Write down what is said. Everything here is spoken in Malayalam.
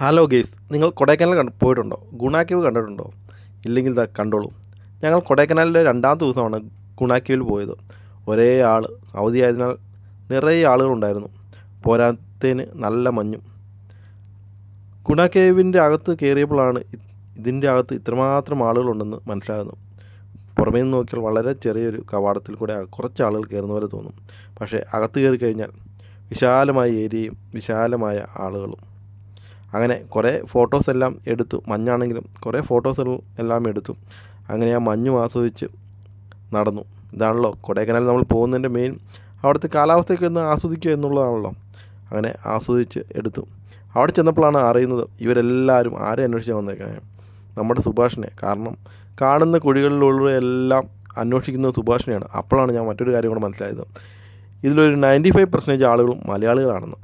ഹലോ ഗെയ്സ്, നിങ്ങൾ കൊടൈക്കനാൽ പോയിട്ടുണ്ടോ? ഗുണ കേവ് കണ്ടിട്ടുണ്ടോ? ഇല്ലെങ്കിൽ ഇതാ കണ്ടോളൂ. ഞങ്ങൾ കൊടൈക്കനാലിലെ രണ്ടാമത്തെ ദിവസമാണ് ഗുണ കേവിൽ പോയത്. ഒരേ ആൾ, അവധിയായതിനാൽ നിറയെ ആളുകളുണ്ടായിരുന്നു. പോരാത്തതിന് നല്ല മഞ്ഞും. ഗുണ കേവിൻ്റെ അകത്ത് കയറിയപ്പോഴാണ് ഇതിൻ്റെ അകത്ത് ഇത്രമാത്രം ആളുകളുണ്ടെന്ന് മനസ്സിലാകുന്നത്. പുറമേ നിന്ന് നോക്കിയാൽ വളരെ ചെറിയൊരു കവാടത്തിൽ കൂടെ കുറച്ച് ആളുകൾ കയറുന്ന പോലെ തോന്നും. പക്ഷേ അകത്ത് കയറി കഴിഞ്ഞാൽ വിശാലമായ ഏരിയയും വിശാലമായ ആളുകളും. അങ്ങനെ കുറേ ഫോട്ടോസ് എല്ലാം എടുത്തു. മഞ്ഞാണെങ്കിലും കുറേ ഫോട്ടോസുകൾ എല്ലാം എടുത്തു. അങ്ങനെ ആ മഞ്ഞും ആസ്വദിച്ച് നടന്നു. ഇതാണല്ലോ കൊടൈക്കനാൽ നമ്മൾ പോകുന്നതിൻ്റെ മെയിൻ, അവിടുത്തെ കാലാവസ്ഥയൊക്കെ ഒന്ന് ആസ്വദിക്കുക എന്നുള്ളതാണല്ലോ. അങ്ങനെ ആസ്വദിച്ച് എടുത്തു. അവിടെ ചെന്നപ്പോഴാണ് അറിയുന്നത് ഇവരെല്ലാവരും ആരെ അന്വേഷിച്ചാൽ വന്നേക്കണേ, നമ്മുടെ സുഭാഷിനെ. കാരണം കാണുന്ന കുഴികളിലുള്ള എല്ലാം അന്വേഷിക്കുന്നത് സുഭാഷിനെയാണ്. അപ്പോഴാണ് ഞാൻ മറ്റൊരു കാര്യം കൂടെ മനസ്സിലായത്, ഇതിലൊരു 95% ആളുകളും മലയാളികളാണെന്ന്.